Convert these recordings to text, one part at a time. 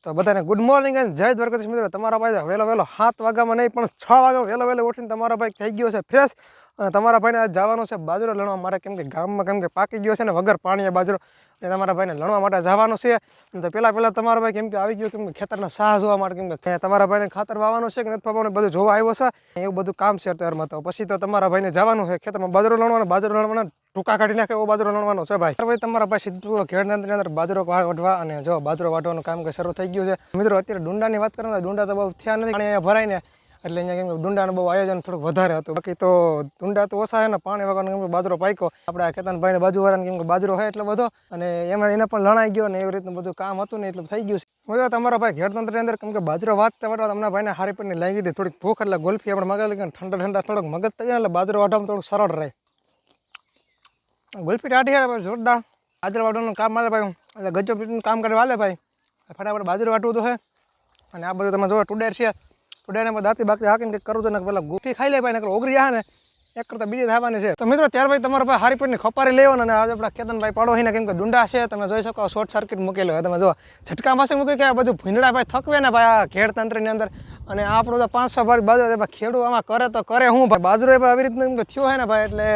તો બધાને good morning અને જય દ્વારકાધીશ મિત્રો. તમારા ભાઈ વહેલો 7 વાગ્યામાં નહીં પણ 6 વાગ્યા વહેલો ઉઠીને તમારા ભાઈ થઈ ગયો છે ફ્રેશ. અને તમારા ભાઈને આજ જવાનું છે બાજરો લણવા માટે, કેમ કે ગામમાં કેમ કે પાકી ગયો છે ને વગર પાણીએ બાજરો, એટલે તમારા ભાઈને લણવા માટે જવાનું છે. અને તો પહેલાં તમારા ભાઈ કેમ કે આવી ગયો, કેમ કે ખેતરના સાહ જોવા માટે, કેમ કે તમારા ભાઈને ખાતર વાવવાનું છે કે નથી વાવવાનું બધું જોવા આવ્યો છે, એવું બધું કામ છે અત્યારમાં. તો પછી તો તમારા ભાઈને જવાનું છે ખેતરમાં બાજરો લણવાનો ટૂંકા કાઢી નાખે એવો બાજરો લણવાનો છે ભાઈ. ભાઈ તમારા ભાઈ સીધું ઘેરની અંદર બાજરો વાઢવા, અને જો બાજરો વાઢવાનું કામ કે શરૂ થઈ ગયું છે મિત્રો. અત્યારે ડુંડાની વાત કરો તો ડુંડા તો બહુ થયા નથી, પાણી અહીંયા ભરાય ને એટલે અહીંયા કેમ કે ડુંડાનું બહુ આયોજન થોડુંક વધારે હતું. બાકી તો ડુંડા તો ઓછા છે ને પાણી વગરનો કેમ કે બાજરો પાક્યો. આપણે કેતનભાઈને બાજુવાળાને કેમ કે બાજરો છે એટલો બધો, અને એમાં એને પણ લણાઈ ગયો ને એવી રીતનું બધું કામ હતું ને એટલે થઈ ગયું છે. તમારા ભાઈ ઘેરતંત્રની અંદર કેમ કે બાજરો વાંચતા વાટવા તમને ભાઈને હારી પરની લાગી હતી થોડીક ભૂખ, એટલે ગોલ્ફી આપણે મગાવી ઠંડા થોડોક મગજ થઈ જાય એટલે બાજરો વાટવામાં થોડું સરળ રહે. ગોલ્ફી ટાઢી છે ભાઈ જોરદાર. બાજરો વાટવાનું કામ મારે ભાઈ એટલે ગજબ રીતનું કામ કરે વાલે ભાઈ. ફટાફટ બાજરો વાટવું તો છે. અને આ બધું તમે જો ટુડેર છે, ટુડેરમાં દાંતી બાકી હાકીને કંઈક કરવું તો ને પેલા ગોઠી ખાઈ લે ભાઈ, નકર ઓગરી જાય ને એક કરતાં બીજી થવાની છે. તો મિત્રો ત્યાર ભાઈ તમારા ભાઈ હારી પરની ખપારી લેવાનો, અને આજે આપણા કેતનભાઈ પાડો હોય ને કેમ કે ડુંડા છે તમે જોઈ શકો શોર્ટ સર્કિટ મૂકેલો હોય. તમે જો ઝટકા પાસે મૂકી કે આ બધું ભીંડડા ભાઈ થકવે ને ભાઈ આ ઘેર તંત્રની અંદર. અને આપણું તો 500 ભારી બાજરો ખેડૂત આમાં કરે તો કરે હું ભાઈ. બાજરો એ આવી રીતનું થયો હોય ને ભાઈ, એટલે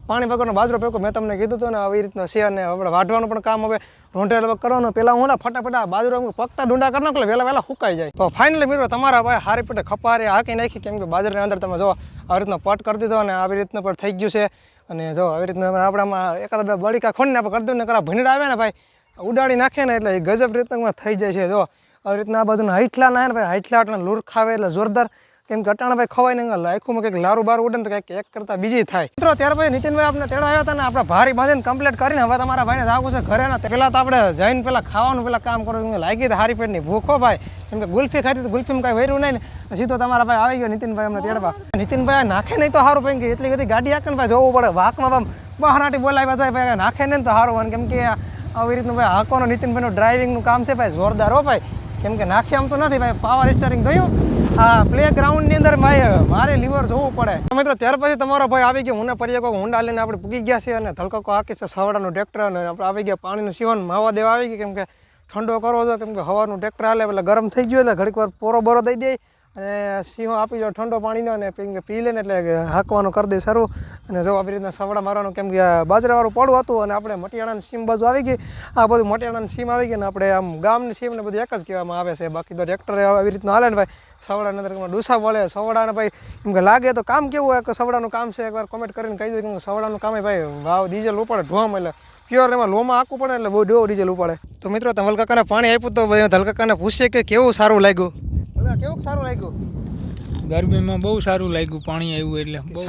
પાણી વગરનો બાજરો પેકો મેં તમને કીધું હતું ને આવી રીતનો છે. અને આપણે વાઢવાનું પણ કામ હવે રોંઢેલ કરવાનું. પહેલાં હું ને ફટાફટ બાજરો પકતા ડુંડા કરી નાખો વહેલા સુકાઈ જાય. તો ફાઇનલી મિત્રો તમારા ભાઈ હારી પેટે ખપારી હાકી નાખી, કેમ કે બાજરાની અંદર તમે જો આવી રીતનો પટ કરી દીધો અને આવી રીતનું પણ થઈ ગયું છે. અને જો આવી રીતનું આપણામાં એકાદ બે બળીકા ખોડીને આપણે કરી દઉં ને કરા ભીંડા આવે ને ભાઈ ઉડાડી નાખે ને એટલે એ ગજબ રીતના થઈ જાય છે. જો આવી રીતના આ બાજુના હાઈટલા ના ભાઈ, હાઈટલા એટલે લૂર ખાવે એટલે જોરદાર, કેમ કે અટાણા ભાઈ ખવાય ને લાયખુમાં કંઈક લારું બારું ઉડે ને તો કંઈક એક કરતાં બીજી થાય મિત્રો. ત્યાર પછી નીતિનભાઈ આપણે તેડા આવ્યા હતા ને આપણે ભારી બાંધીને કમ્પ્લીટ કરીને હવે તમારા ભાઈને જવું છે ઘરે ને. પહેલાં તો આપણે જઈને પહેલાં ખાવાનું પહેલાં કામ કરવું લાગી તો હારી પેટની ભૂખો ભાઈ, કેમ કે ગુલ્ફી ખાતી તો ગુલ્ફીમાં કાંઈ વેર્યું નહીં ને સીધો તમારા ભાઈ આવી ગયો નીતિનભાઈ અમને તેડવા. નીતિનભાઈ નાખે નહીં તો સારું, કેમ કે એટલી બધી ગાડી આકે ને ભાઈ જોવું પડે વાકમાં બહારાટી બોલાવ્યા જાય ભાઈ, નાખે નહીં તો સારું. કેમ કે આવી રીતનું ભાઈ હાકોનો નીતિનભાઈનું ડ્રાઇવિંગનું કામ છે ભાઈ જોરદાર હો ભાઈ, કેમ કે નાખી આમ તો નથી ભાઈ. પાવર સ્ટીયરિંગ જોયું આ પ્લે ગ્રાઉન્ડની અંદર મારે લીવર જોવું પડે. મિત્રો ત્યાર પછી તમારો ભાઈ આવી ગયો, હું પરિયકો હુંડા લઈને આપણે પૂગી ગયા છીએ અને ધલકકો હાકી છે સવાડાનું ટ્રેક્ટર. અને આપણે આવી ગયા પાણીનું સીવન માવા દેવા આવી ગઈ, કેમ કે ઠંડો કરવો હતો, કેમ કે હવાનું ટ્રેક્ટર હાલે એટલે ગરમ થઈ ગયું એટલે ઘડીક વાર પોરો બોરો દઈ દે અને સિંહો આપી જાઓ ઠંડો પાણીનો અને પી લે ને એટલે હાંકવાનું કરી દે સારું. અને જો આવી રીતના સવડા મારવાનું, કેમ કે બાજરાવાળું પડવું હતું અને આપણે મટિયાણાની સીમ બાજુ આવી ગઈ. આ બધું મટિયાણાની સીમ આવી ગઈ ને આપણે આમ ગામની સીમ ને બધું એક જ કહેવામાં આવે છે. બાકી તો ટ્રેક્ટર આવી રીતનું હાલે ને ભાઈ સવડાની અંદર ડૂસા બોલે સવડાને ભાઈ, કેમ કે લાગે તો કામ કેવું હોય કે સવડાનું કામ છે એકવાર કોમેન્ટ કરીને કહી દો, કેમ કે સવડાનું કામ ભાઈ વાવ ડીઝલ ઉપાડે ઢોમ, એટલે પ્યોર એમાં લોમાં આખું પડે એટલે બહુ ડો ડીઝલ ઉપાડે. તો મિત્રો ધવલકાકાને પાણી આપ્યું તો ધવલકાકાને પૂછીએ કે કેવું સારું લાગ્યું, કેવું સારું લાગ્યું? ગરમીમાં બહુ સારું લાગ્યું પાણી આવ્યું એટલે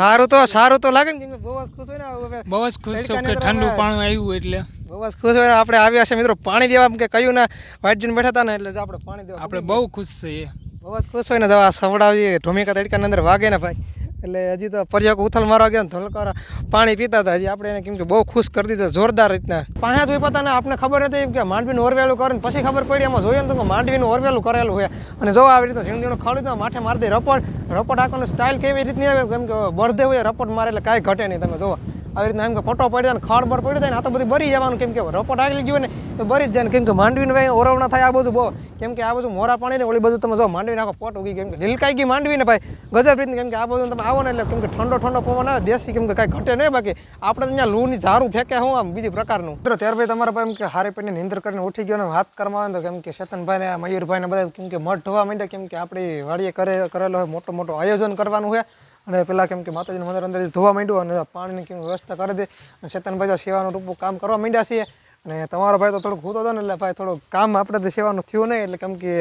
સારું તો લાગે ને, બહુ જ ખુશ હોય ને, બહુ જ ખુશ છું કે ઠંડુ પાણી આવ્યું એટલે બહુ જ ખુશ હોય. આપણે આવ્યા છે મિત્રો પાણી દેવા, કે કહ્યું ને વાઇટ જઈને બેઠા હતા ને એટલે આપણે પાણી દેવા આપણે બહુ ખુશ છીએ. બહુ જ ખુશ હોય ને જવા સવડાવી ઢોમિકા તડકાની અંદર વાગે ને ભાઈ, એટલે હજી તો પર્યક ઉથલ મારવા ગયા ને ધોલકારા પાણી પીતા હતા હજી આપણે એને, કેમ કે બહુ ખુશ કરી દીધા જોરદાર રીતના. પાણી જોઈ પતા ને આપણે ખબર નથી કે માંડવીનું ઓરવેલું કરે ને પછી ખબર પડી એમાં જોઈએ ને તો માંડવીનું ઓરવેલું કરેલું હોય. અને જો આવી રીતનું ઝીણું ઝીણું ખાડું તો માથે મારી દે રપટ આખોની સ્ટાઇલ કેવી રીતની આવે, કેમ કે બળદે હોય રપટ મારે એટલે કાંઈ ઘટે નહીં. તમે જોવા આવી રીતના એમ કે પટો પડ્યો ને ખાડ બળ પડ્યો થાય ને આ તો બધી બરી જવાનું, કેમ કે રપટ આગળ ગયું ને તો બરી જ જાય ને, કેમ કે માંડવીને ભાઈ ઓરવણા થાય આ બધું બહુ, કેમ કે આ બધું મોરા પાણી ને ઓલી બધું તમે જો માંડવીને આખો પોટ ઉગી, કેમ કે લીલકાઈ ગઈ માંડવીને ભાઈ ગજબ રીતની, કેમ કે આ બધું તમે આવો ને એટલે કેમ કે ઠંડો પવન આવે દેશી, કેમ કે કાંઈ ઘટે નહીં. બાકી આપણે ત્યાં લૂની ઝારું ફેંકે હું આમ બીજી પ્રકારનું. મિત્રો ત્યાર ભાઈ તમારા ભાઈ એમ કે હારી પેટની નીંદર કરીને ઉઠી ગયો ને હાથ કરવા આવે તો કેમ કે ચેતનભાઈ ને મયુરભાઈ ને બધા કેમ કે મઠ ધોવા માંડ્યા, કેમ કે આપણી વાડીએ કરેલો હોય મોટો આયોજન કરવાનું હોય. અને પેલા કેમ કે માતાજીનું મંદિર અંદર ધોવા માંડ્યું અને પાણીની કેમ વ્યવસ્થા કરી દે અને ચેતનભાઈ સેવાનું રૂપું કામ કરવા માંડ્યા છીએ. અને તમારો ભાઈ તો થોડુંક ભૂતો હતો ને એટલે ભાઈ થોડુંક કામ આપણે તો સેવાનું થયું નહીં, એટલે કેમ કે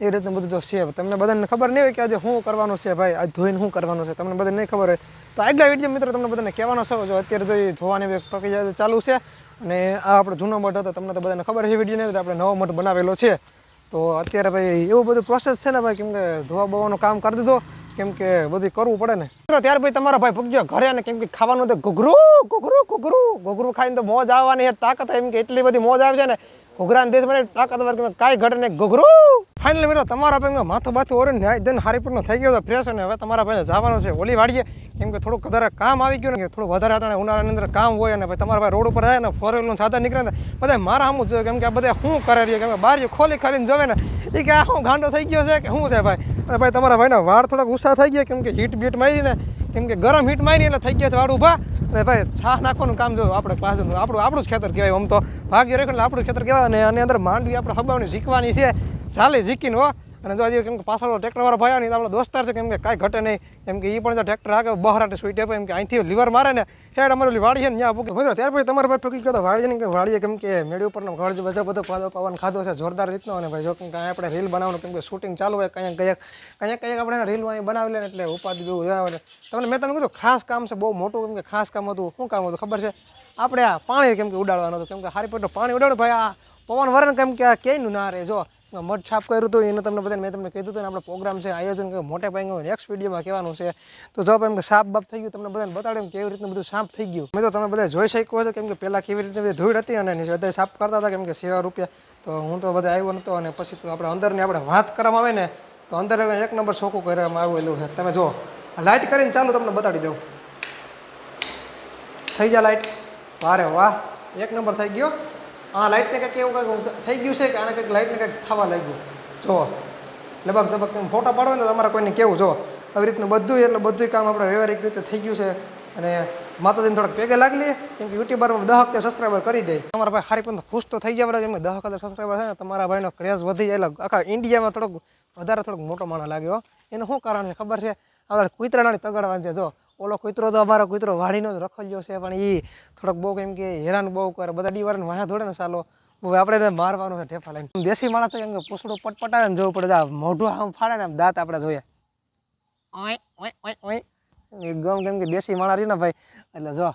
એ રીતનું બધું તો છે. તમને બધાને ખબર નહીં હોય કે આજે શું કરવાનું છે ભાઈ, આજ ધોઈને શું કરવાનું છે તમને બધાને નહીં ખબર હોય તો આગલા વિડીયો મિત્રો તમને બધાને કહેવાનો છે. જો અત્યારે તો ધોવાની પ્રક્રિયા ચાલુ છે અને આ આપણો જૂનો મઠ હતો તમને તો બધાને ખબર છે વિડીયો નહીં, આપણે નવો મઠ બનાવેલો છે. તો અત્યારે ભાઈ એવું બધું પ્રોસેસ છે ને ભાઈ, કેમ કે ધોવા બોવાનું કામ કરી દીધો, કેમ કે બધું કરવું પડે ને. ત્યાર પછી તમારા ભાઈ પૂગ્યો ઘરે ને કેમ કે ખાવાનું તો ઘૂઘરું ખાઈને તો મોજ આવવાની તાકાત, એમ કે એટલી બધી મોજ આવે છે ને ઘોઘરાને દેશ મને તાકાતવાર કે કાંઈ ઘટે નહીં ઘોઘરો ફાઇનલી મિત્રો તમારા ભાઈ માથું બાથું ઓરે ન્યાય દન હારીપુરનો થઈ ગયો ફ્રેશ અને હવે તમારા ભાઈને જવાનું છે ઓલી વાડીએ કેમ કે થોડુંક વધારે કામ આવી ગયું ને કે થોડું વધારે હતા ઉનાળાની અંદર કામ હોય અને ભાઈ તમારા ભાઈ રોડ ઉપર જાય ને ફોર વ્હીલનું સાધન નીકળે ને બધા મારા સામું જોઈએ કેમ કે આ બધા શું કરે છે કેમ કે બારીઓ ખોલી ખાલીને જોવે ને એ કે આ શું ગાંડો થઈ ગયો છે કે શું છે ભાઈ અને ભાઈ તમારા ભાઈના વાળ થોડાક ઉષા થઈ ગયા કેમ કે હીટ બીટ મારી ને કેમ કે ગરમ હીટ મારી એટલે થઈ ગયા વાળ ઊભા અને ભાઈ છાશ નાખવાનું કામ જો આપણે પાછું આપણું જ ખેતર કહેવાય આમ તો ભાગ્ય રેખો એટલે આપણું ખેતર કહેવાય અને આની અંદર માંડવી આપણે હબાવની શીખવાની છે ચાલે શીખીને હો અને જો હજી કેમ કે પાછળ ટ્રેક્ટરવાળો ભાઈ આવે ને આપણો દોસ્તાર છે કેમ કે કાંઈ ઘટે નહીં કેમ કે એ પણ જો ટ્રેક્ટર આગળ બહરાટે સ્વીટ આપે એમ કે અહીંથી લીવર મારે ને હેડ અમારી વાડી છે ને ત્યાં પૂકે મિત્રો ત્યાર પછી તમારા ભાઈ પકી ગયો તો વાડીએ ને કે વાડીએ કેમ કે મેળી ઉપરનો ઘર બધો પવન ખાધો છે જોરદાર રીતનો અને ભાઈ જો કેમ કે આપણે રીલ બનાવવાનું કેમ કે શૂટિંગ ચાલુ હોય કંઈક આપણે રીલ બનાવી લે એટલે ઉપાધિ જેવું આવે તમને મેં તમને કીધું ખાસ કામ છે બહુ મોટું કેમ કે ખાસ કામ હતું શું કામ હતું ખબર છે આપણે આ પાણી કેમ કે ઉડાડવાનું હતું કેમ કે હારી પેટનું પાણી ઉડાડ્યું ભાઈ આ પવન વરે ને કેમ કે આ ક્યાંયનું ના રહે જો મઠ સાફ કર્યું હતું એને તમને બધાને મેં તમને કીધું હતું ને આપણે પ્રોગ્રામ છે આયોજન મોટે પાયે નેક્સ્ટ વિડીયોમાં કહેવાનું છે તો જો એમ કે સાફ બાફ થઈ ગયું તમને બધાને બતાડ્યું કેવી રીતનું બધું સાફ થઈ ગયું મેં તો તમે બધા જોઈ શક્યો હતો કેમ કે પહેલાં કેવી રીતે બધી ધૂળ હતી અને બધા સાફ કરતા હતા કેમ કે ₹7 તો હું તો બધા આવ્યો નહોતો અને પછી તો આપણે અંદરની આપણે વાત કરવામાં આવે ને તો અંદર એક નંબર ચોખ્ખું કરવામાં આવેલું છે તમે જો લાઇટ કરીને ચાલુ તમને બતાડી દઉં થઈ જાય લાઇટ વારે વાહ એક નંબર થઈ ગયો આ લાઇટને કંઈક એવું કંઈક થઈ ગયું છે કે આને કંઈક લાઇટને કંઈક થવા લાગ્યું જો લગભગ જબક તમે ફોટો પાડો ને તો તમારે કોઈને કેવું જો આવી રીતનું બધું એટલે બધું કામ આપણે વ્યવહારિક રીતે થઈ ગયું છે અને માતાજીને થોડાક પેગે લાગી લઈએ કેમ કે યુટ્યુબરમાં 10,000 સબસ્ક્રાઈબર કરી દે તમારા ભાઈ હારી પણ ખુશ તો થઈ જાય એમાં 10,000 સબસ્ક્રાઈબર છે ને તમારા ભાઈનો ક્રેઝ વધી જાય એટલે આખા ઇન્ડિયામાં થોડોક મોટો માણસ લાગ્યો એનું શું કારણ છે ખબર છે આ કૂતરાની તગડવાનું છે જો ઓલો કૂતરો તો અમારો કૂતરો વાડીનો જ રખલ્યો છે પણ એ થોડોક બહુ કેમ કે હેરાન બહુ કરે બધા ડીવારને વાયા ધોડે ને ચાલો હવે આપણે એને મારવાનું છે ઠેફા લઈને દેશી માણસ તો કેમ કે પૂછડું પટપટાવે ને જવું પડે મોઢું આમ ફાડે ને દાંત આપણે જોઈએ ગમ કેમ કે દેશી માણસ રહી ને ભાઈ એટલે જો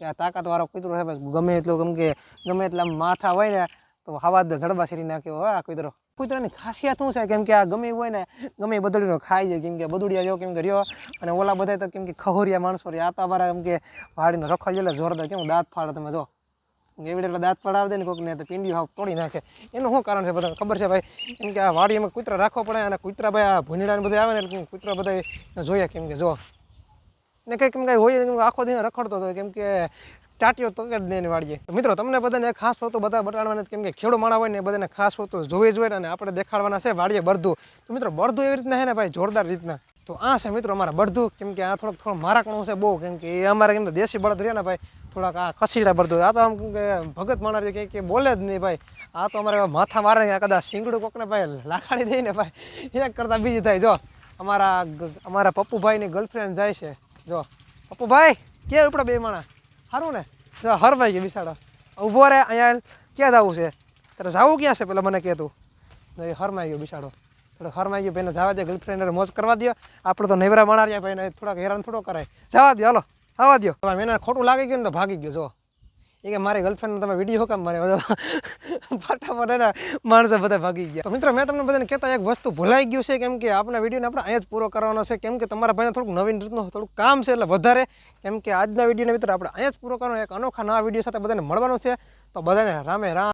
કે આ તાકાતવાળો કૂતરો છે ભાઈ ગમે એટલું કેમ કે ગમે એટલા માથા હોય ને તો હવા જડબા શેરી નાખ્યો હોય આ કૂતરાની ખાસિયત શું છે કેમ કે આ ગમે હોય ને ગમે બદડીનો ખાઈ જાય કેમ કે બદુડિયા જેવો કેમ કે રહ્યો અને ઓલા બધા તો કેમ કે ખહોરિયા માણસો રહ્યા આ તો અમારા કેમ કે વાડીનો રખડ એટલે જોરદાર કેમ દાંત ફાડે તમે જો એવી એટલે દાંત ફાડાવી દે ને કોઈકને તો પીંડી હાવ તોડી નાખે એનું શું કારણ છે બધાને ખબર છે ભાઈ કેમ કે આ વાડી એમાં કૂતરા રાખવો પડે અને કૂતરા ભાઈ આ ભૂંડીડા બધા આવે ને એટલે કૂતરા બધા જોઈએ કેમ કે જો ને કંઈ કેમ કાંઈ હોય આખો દિન રખડતો હતો કેમ કે ટાટીઓ તકે જ નહીં વાળીએ મિત્રો તમને બધાને ખાસ વસ્તુ બધા બતાડવાના કેમ કે ખેડૂ માણા હોય ને બધાને ખાસ વસ્તુ જોવી જોઈએ અને આપણે દેખાડવાના છે વાડીએ બળદું તો મિત્રો બળદું એવી રીતના છે ને ભાઈ જોરદાર રીતના તો આ છે મિત્રો અમારા બળદું કેમ કે આ થોડો મારાકણું છે બહુ કેમ કે એ અમારે કેમ તો દેશી બળદ રહ્યા ને ભાઈ થોડાક આ ખસીડા બળદું આ તો આમ કેમ કે ભગત માણા કંઈ કે બોલે જ નહીં ભાઈ આ તો અમારે માથા મારે કદાચ શીંગડું કોકને ભાઈ લાખાડી દઈને ભાઈ એક કરતાં બીજી થાય જો અમારા પપ્પુભાઈની ગર્લફ્રેન્ડ જાય છે જો પપ્પુભાઈ ક્યાં ઉપડે બે માણા સારું ને જો હરભાઈ ગયા બિસાડો ઊભો રહે અહીંયા ક્યાં જવું છે તારે જવું ક્યાં છે પેલા મને કહેતું એ હરમાઈ ગયો બિસાડો થોડોક હરમાઈ ગયો ભાઈને જવા દે ગર્લફ્રેન્ડ મોજ કરવા દો આપણે તો નવરા માણા રહ્યા ભાઈને થોડાક હેરાન થોડો કરાય જવા દો હાલો આવવા દો હવે એને ખોટું લાગી ગયું ને તો ભાગી ગયો જો એ કે મારી ગર્લફ્રેન્ડ તમે વિડીયો કામ મારે ફટાફટ એના માણસો બધા ભાગી ગયા તો મિત્રો મેં તમને બધાને કહેતા એક વસ્તુ ભૂલાઈ ગયું છે કેમ કે આપણા વિડીયોને આપણે અહીંયા જ પૂરો કરવાનો છે કેમ કે તમારા ભાઈને થોડુંક નવીન રીતનું થોડુંક કામ છે એટલે વધારે કેમ કે આજના વિડીયોને મિત્રો આપણે અહીંયા જ પૂરો કરવાનો એક અનોખા નવા વિડીયો સાથે બધાને મળવાનું છે તો બધાને રામે રામ